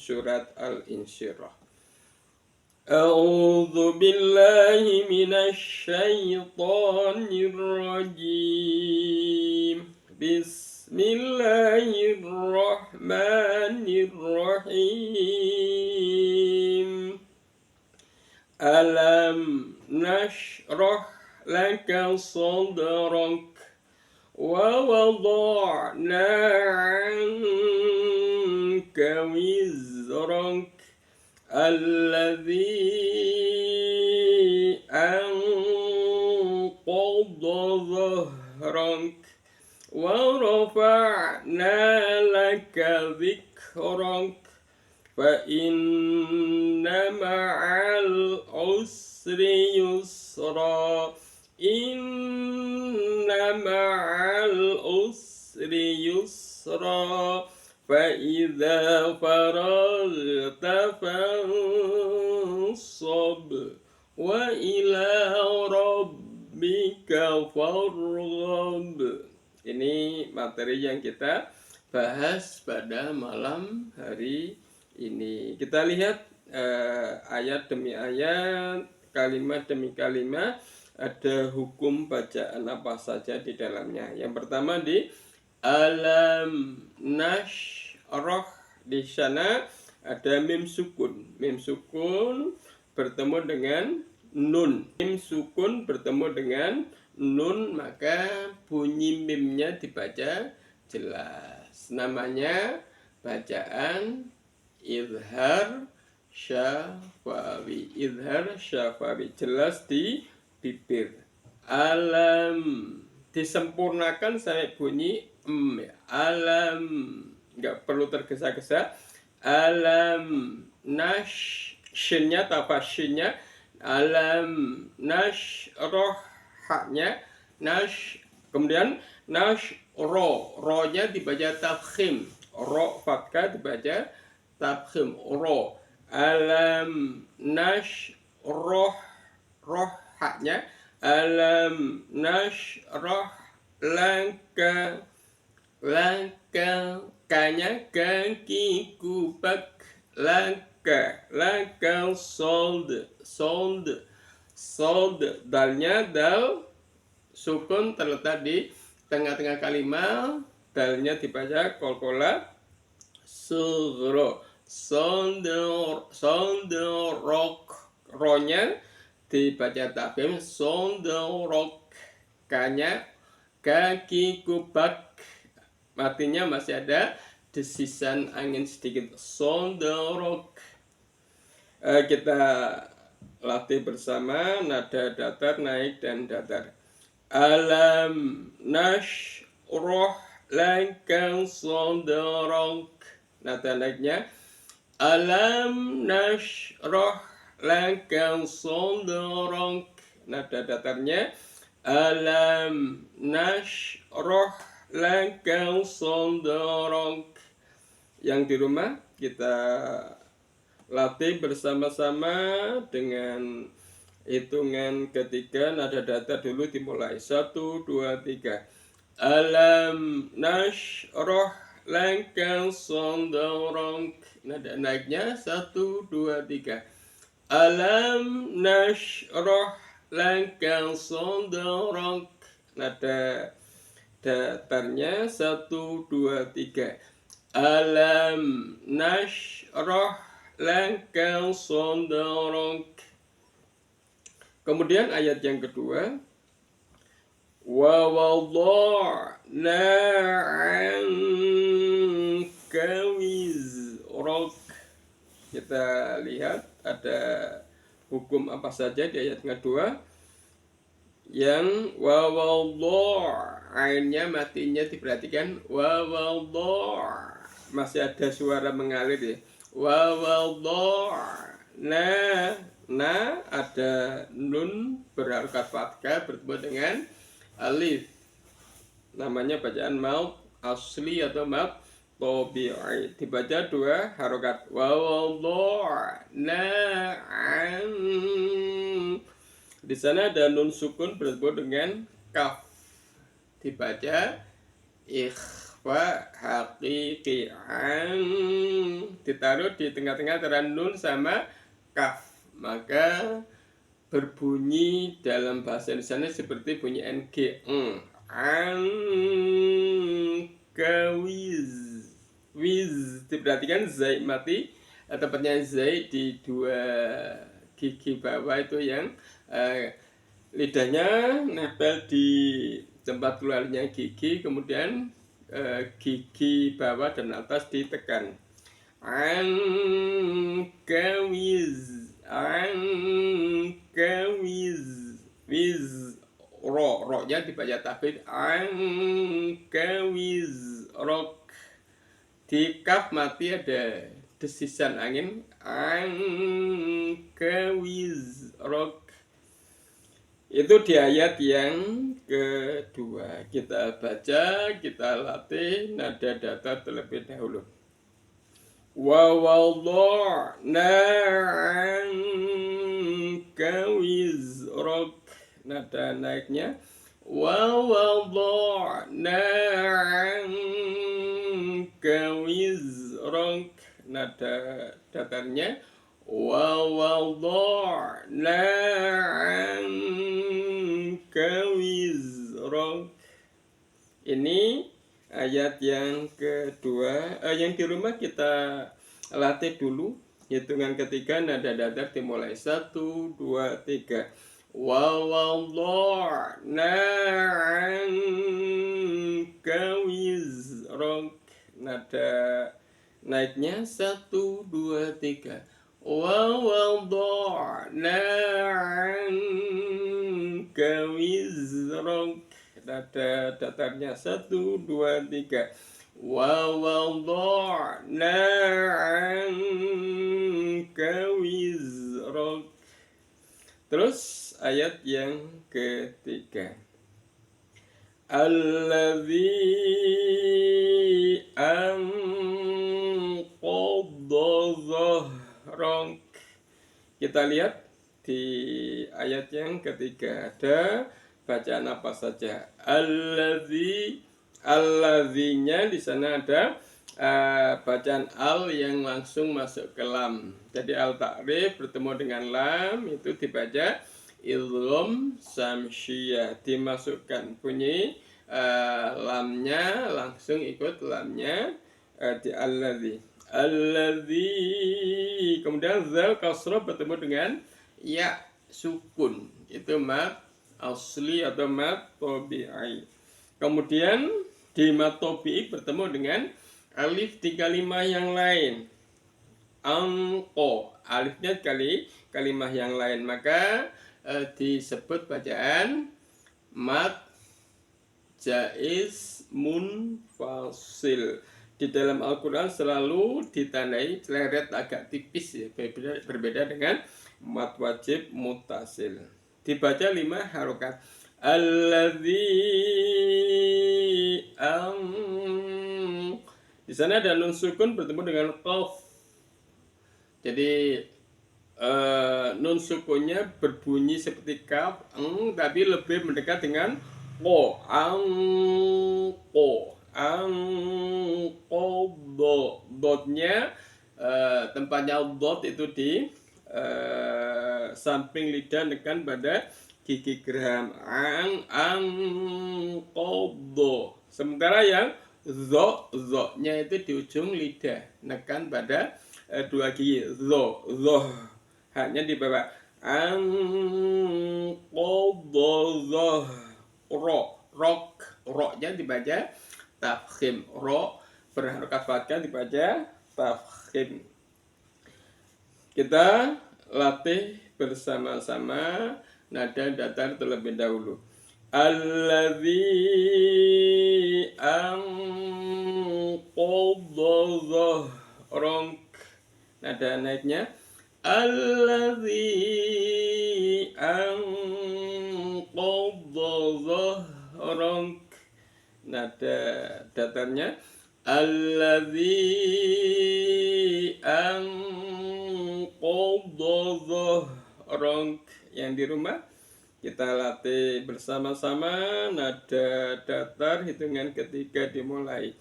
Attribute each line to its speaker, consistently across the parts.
Speaker 1: surat Al-Insyirah. A'udzu billahi minasy syaithanir rajim. Bismillahirrahmanirrahim. Alam nashrah laka sadrak wa wada'na 'anka wizrak alladzi anqadha dhahrak wa rafa'na laka dhikrak fa inna ma'al usri yusra inna ma'al usri yusra fa idza faragta fansab wa ila rabbika farghab. Ini materi yang kita bahas pada malam hari ini. Kita lihat ayat demi ayat, kalimat demi kalimat, ada hukum bacaan apa saja di dalamnya. Yang pertama di alam nashrah, di sana ada mim sukun. Mim sukun bertemu dengan nun. Mim sukun bertemu dengan nun, maka bunyi mimnya dibaca jelas. Namanya bacaan izhar syafawi. Izhar syafawi, jelas di bibir. Alam disempurnakan sampai bunyi ya. Alam, nggak perlu tergesa-gesa. Alam shinnya apa shinnya, alam nashrah, haknya kemudian ro-nya dibaca tafkhim, ro fathah dibaca tafkhim, ro. Alam nashrah, roh haknya alam nashrah laka, kanya kaki kubak, laka sold, dalnya dal sukun terletak di tengah-tengah kalimat, dalnya dibaca qalqalah sughra, sold rock, ronya dibaca tafkhim, sold rock, kanya kaki kubak, artinya masih ada desisan angin sedikit, sold rock. Kita latih bersama nada datar, naik dan datar. Alam nashrah laka sadrak, nada naiknya alam nashrah laka sadrak, nada datarnya alam nashrah laka sadrak. Yang di rumah kita latih bersama-sama dengan hitungan ketiga, nada datar dulu dimulai 1, 2, 3. Alam nashrah laka sadrak, nada naiknya 1, 2, 3. Alam nashrah laka sadrak, nada datarnya 1, 2, 3. Alam nashrah laka sadrak. Kemudian ayat yang kedua, wa wada'na 'anka wizrak. Kita lihat ada hukum apa saja di ayat kedua. Yang wa wadha', ainnya matinya diperhatikan, wa wadha', masih ada suara mengalir ya. Wa wada'na, ada nun berharokat fathah bertemu dengan alif. Namanya bacaan maud asli atau maud tabi'i, dibaca 2 harokat. Wa wada'na an, di sana ada nun sukun bertemu dengan kaf, dibaca ikhfa. ikhfa hakiki ditaruh di tengah-tengah antara nun sama kaf, maka berbunyi dalam bahasa Indonesia seperti bunyi ng, angkawiz. Wiz, diperhatikan zai mati, tepatnya zai di dua gigi bawah itu yang lidahnya nempel di tempat keluarnya gigi, kemudian gigi bawah dan atas ditekan. Angkawiz, angkawiz, wiz, ro-nya dibaca tafid, angkawiz rok. Di kaf mati ada desisan angin, angkawiz rok. Itu di ayat yang kedua. Kita baca, kita latih nada datar terlebih dahulu. Wa wada'na 'anka wizrak. Nada naiknya wa wada'na 'anka wizrak. Nada datarnya wa wada'na 'anka wizrak. Ini ayat yang kedua. Yang di rumah kita latih dulu. Hitungan ketiga nada datar dimulai 1, 2, 3. Wa wada'na 'anka wizrak. Nada naiknya 1, 2, 3. Wa wada'na 'anka wizrak. Nada datarnya 1, 2, 3. Wa wada'na 'anka wizrak. Terus ayat yang ketiga. Alladzi anqadha dhahrak. Kita lihat di ayat yang ketiga ada bacaan apa saja. Alladzinya di sana ada bacaan al yang langsung masuk ke lam. Jadi al ta'rif bertemu dengan lam itu dibaca idgham samsyiyah, dimasukkan bunyi lamnya langsung ikut lamnya di alladzi. Alladzi, kemudian zal kasrah bertemu dengan ya sukun, itu mad asli atau mad tabi'i. Kemudian di mad tabi'i bertemu dengan alif di kalimah yang lain. Angko, alifnya kalimah yang lain, maka disebut bacaan mad jaiz munfasil. Di dalam Al-Quran selalu ditandai leret agak tipis ya, berbeda dengan mad wajib muttasil. Dibaca 5 harokat. Alladzi di sana ada nun sukun bertemu dengan qaf. Jadi nun sukunnya berbunyi seperti kaf, tapi lebih mendekat dengan ko, angko, angqadha. Dotnya tempatnya dot itu di samping lidah dekat pada gigi geraham, angqadha. Sementara yang zo-nya itu di ujung lidah, nekan pada dua gigi, zo, hanya di bawah, angqadha, ro-nya dibaca tafkhim, ro berharokat fathah dibaca tafkhim. Kita latih bersama-sama nada datar terlebih dahulu. Alladzi anqadha dhahrak. Nada naiknya alladzi anqadha dhahrak. Nada datarnya alladzi anqadha dhahrak. Yang di rumah kita latih bersama-sama nada datar hitungan ketiga dimulai.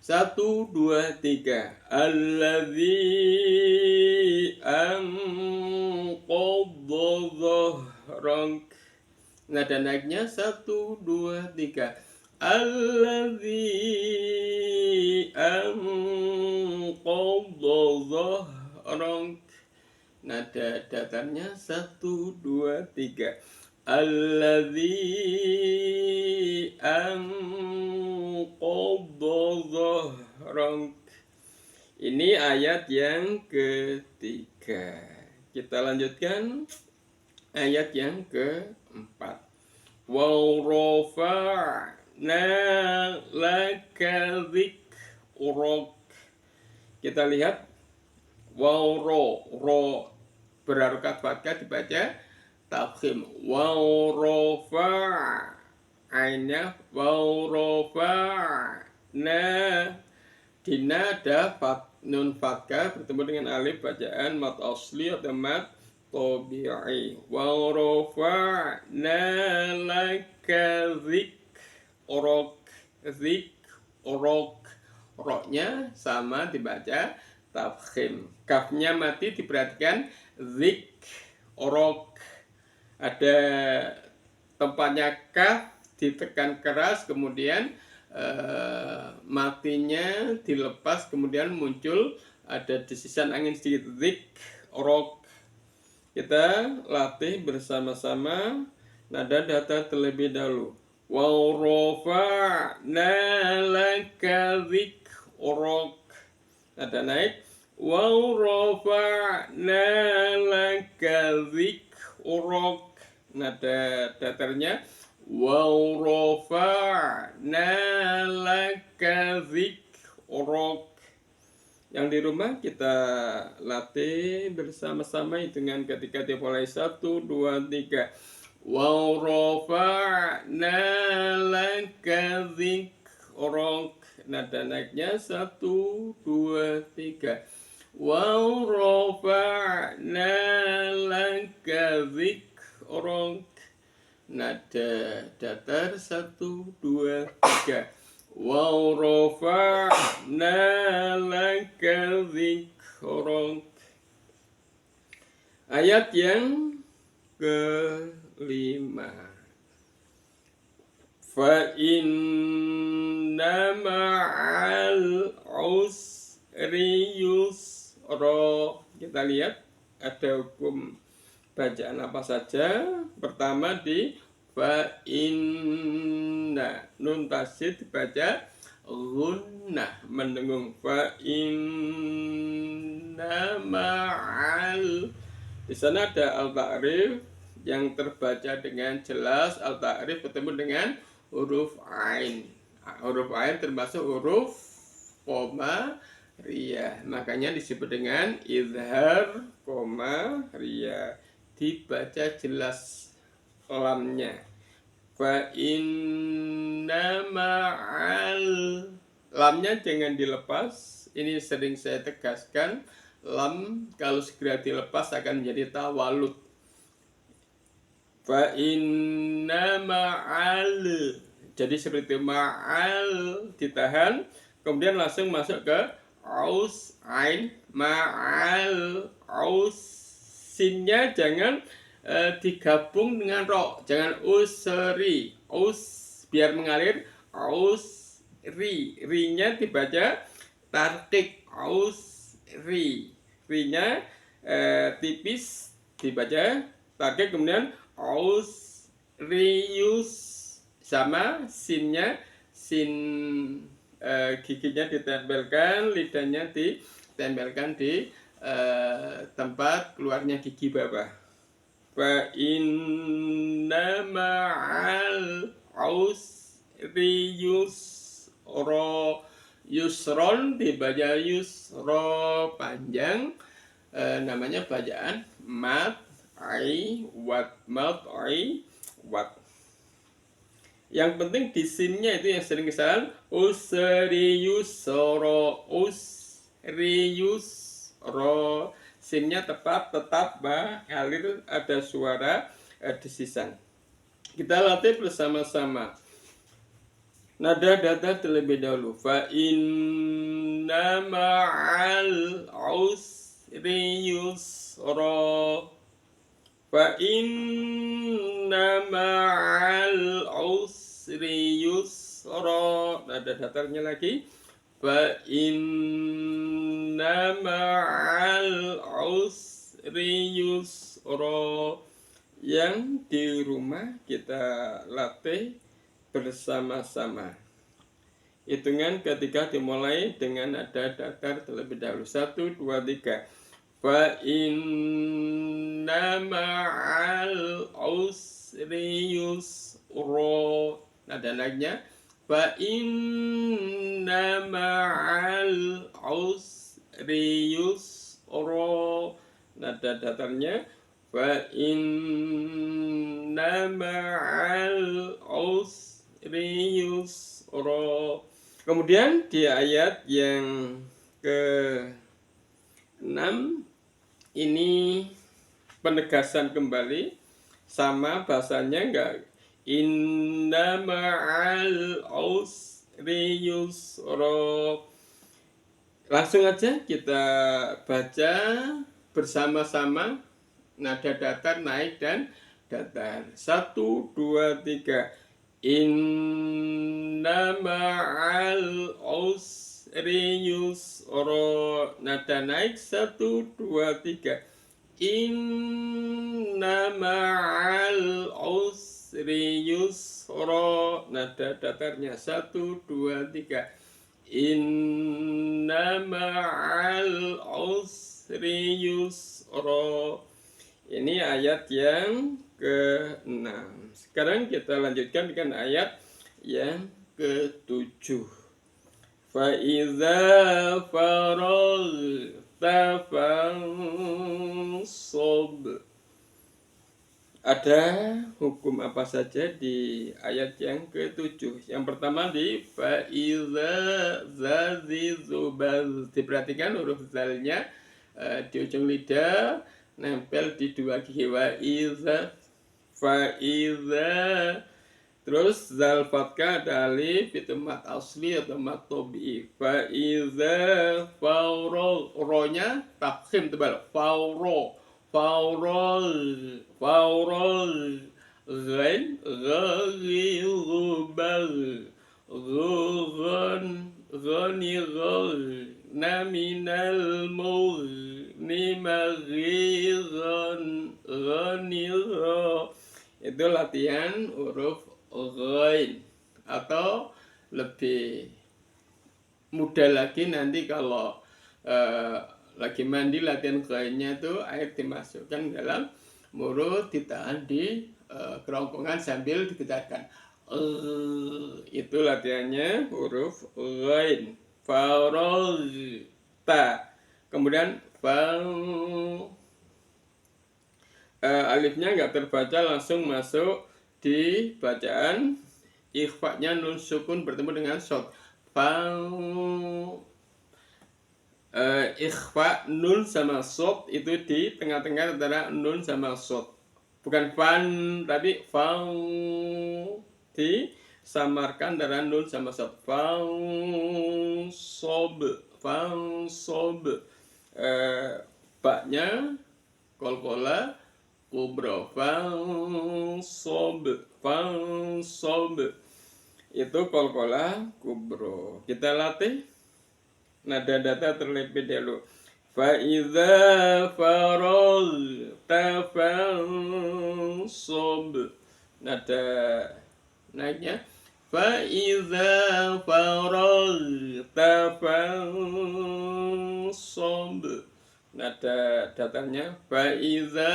Speaker 1: 1, 2, 3. Alladzi anqadha dhahrak. Nada naiknya 1, 2, 3. Alladzi anqadha dhahrak. Nada datarnya 1, 2, 3. Alladzi anqadha dhahrak. Ini ayat yang ketiga. Kita lanjutkan ayat yang keempat. Wa rafa'na laka dzikrak. Kita lihat waw ro berharokat fathah dibaca tafkhim. Waw rafa' ainnya waw rafa'na. Dina ada nun fathah bertemu dengan alif bacaan mad asli atau mad tabi'i. Waw rafa'na laka dzikrak. Roknya sama dibaca tafkhim. Kafnya mati diperhatikan dzikrak. Ada tempatnya kaf ditekan keras, kemudian matinya dilepas, kemudian muncul ada desisan angin sedikit, dzikrak. Kita latih bersama-sama nada datar terlebih dahulu. Wa rafa'na laka dzikrak. Nada naik. Wa rafa'na laka dzikrak. Nada datarnya. Wa rafa'na laka dzikrak. Yang di rumah kita latih bersama-sama dengan ketika dimulai 1, 2, 3. Wa rafa'na laka dzikrak. Nada naiknya 1, 2, 3. Wa rafa'na laka dzikrak. Nada datar 1, 2, 3. Wa rafa'na laka dzikrak. Ayat yang kelima. Fa inna ma'al usri yusra. Kita lihat ada hukum bacaan apa saja. Pertama di fa inna, nun tasydid dibaca gunnah mendengung. Fa inna ma'al. Di sana ada al-ta'rif yang terbaca dengan jelas. Al-ta'rif bertemu dengan huruf ain. Huruf ain termasuk huruf qamariyah. Makanya disebut dengan izhar qamariyah. Dibaca jelas lamnya. Fa inna ma'al. Lamnya jangan dilepas. Ini sering saya tegaskan. Lam kalau segera dilepas akan menjadi tawalud. Fa inna ma'al. Jadi seperti ma'al ditahan, kemudian langsung masuk ke aus ain ma'al aus. Sinnya jangan digabung dengan ro, jangan usri, us biar mengalir, aus ri-nya dibaca tarqiq, aus ri-nya tipis dibaca tarqiq, kemudian aus rius sama sinnya, sin giginya ditempelkan, lidahnya ditempelkan di tempat keluarnya gigi bawah. Fa inna ma'al usri yusra. Yusron dibaca yusra panjang, namanya bacaan mat ai wat, mat ai wat. Yang penting di sinnya itu yang sering kesalahan, usri yusra, usri yusra. Sinnya tetap mengalir, ada suara desisan. Kita latih bersama-sama. Nada datar terlebih dahulu. Fa inna ma'al usri yusra. Fa inna ma'al usri yusra. Nada datarnya lagi. Fa inna ma'al usri yusra. Yang di rumah kita latih bersama-sama. Hitungan ketika dimulai dengan nada datar terlebih dahulu. 1, 2, 3. Fa inna ma'al usri yusra. Nada naiknya. Fa inna ma'al usri yusra. Nada datarnya. Fa inna ma'al usri yusra. Kemudian di ayat yang ke-6 ini penegasan kembali, sama bahasanya enggak. Inna ma'al usri yusra. Langsung aja kita baca bersama-sama. Nada datar naik dan datar. 1, 2, 3. Inna ma'al usri yusra. Nada naik. 1, 2, 3. Inna ma'al usri yusra. Nada datarnya. 1, 2, 3. Inna ma'al usri yusra. Ini ayat yang ke-6. Sekarang kita lanjutkan dengan ayat yang ke-7. Fa iza faragta fansab. Ada hukum apa saja di ayat yang ke-7? Yang pertama di fa iza zazizubaz. Diperhatikan huruf zalnya di ujung lidah nempel di dua gigi. Wa iza, fa iza. Terus zal fathah ada alif, itu mat asli atau mat tobi. Fa iza fauro, ronya tafkhim tebal. Fauro, faurol, faurol. Ghain, ghaghirubar. Ghan, ghanirol. Naminal mur. Ni maghiran ghanira. Itu latihan huruf ghain. Atau lebih mudah lagi nanti kalau lagi mandi, latihan ghainnya itu air dimasukkan dalam mulut, ditahan di kerongkongan sambil digetarkan. Itu latihannya huruf ghain. Faragta. Kemudian alifnya nggak terbaca, langsung masuk di bacaan ikhfa-nya nun sukun bertemu dengan shad. Ikhfa nun sama shad itu di tengah-tengah antara nun sama shad. Bukan fan, tapi fang, disamarkan antara nun sama shad. Fang sob. Baknya kolkola kubro. Fang sob. Itu kolkola kubro. Kita latih nada datar terlebih dahulu. Fa iza faragta fansab. Nada naiknya. Fa iza faragta fansab. Nada datarnya. Fa iza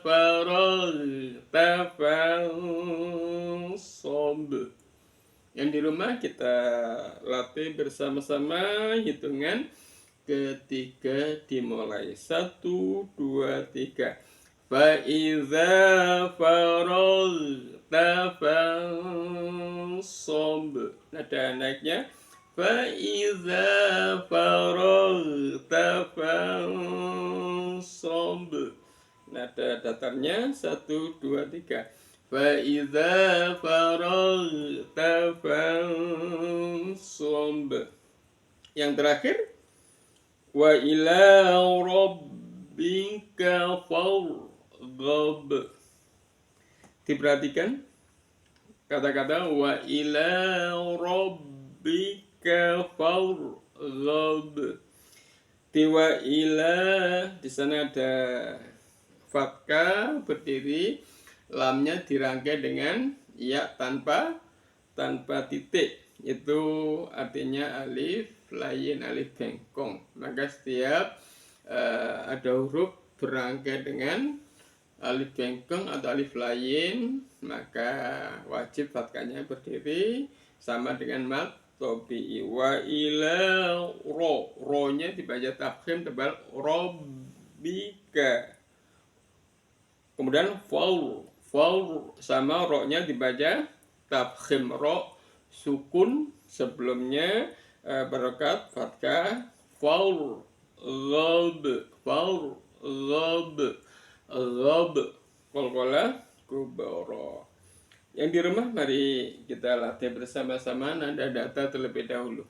Speaker 1: faragta fansab. Yang di rumah kita latih bersama-sama. Hitungan ketiga dimulai. 1, 2, 3. Fa iza faragta fansab. Nada naiknya. Fa iza faragta fansab. Nada datarnya. 1, 2, 3. فإذا فرغت فانصب. Yang terakhir, wa ila rabbika farghab. Diperhatikan kata-kata wa ila rabbika farghab. Di wa ila di sana ada fathah berdiri, lamnya dirangkai dengan ya tanpa titik. Itu artinya alif lain, alif bengkong. Maka setiap ada huruf berangkai dengan alif bengkong atau alif lain, maka wajib fathahnya berdiri sama dengan mad tobi'i. Wa ila ro-nya dibaca tafkhim tebal robbika. Kemudian faul sama ro-nya dibaca tafkhim, ro sukun sebelumnya barokat fathah, faul ghab qalqalah kubara. Yang di rumah mari kita latih bersama-sama nada datar terlebih dahulu.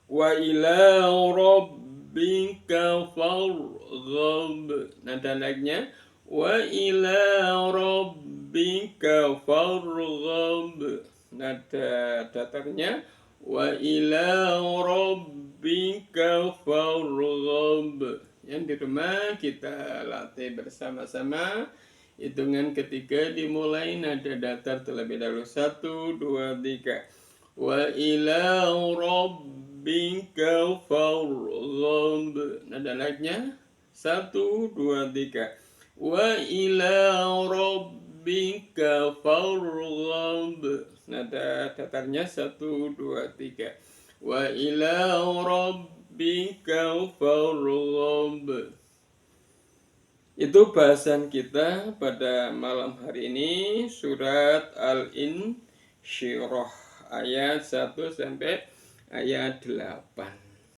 Speaker 1: Wa ila rabbika farghab. Nada naiknya wa ila rabbika farghab. Nada datarnya wa ila rabbika farghab. Yang di rumah kita latih bersama-sama. Hitungan ketiga dimulai nada datar terlebih dahulu. 1, 2, 3. Wa ila rabbika farghab. Nada naiknya 1, 2, 3. Wa ila rabbika farghab. Nada datarnya 1, 2, 3. Wa ila rabbika farghab. Itu bahasan kita pada malam hari ini, surat Al-Insyirah ayat 1 sampai ayat 8.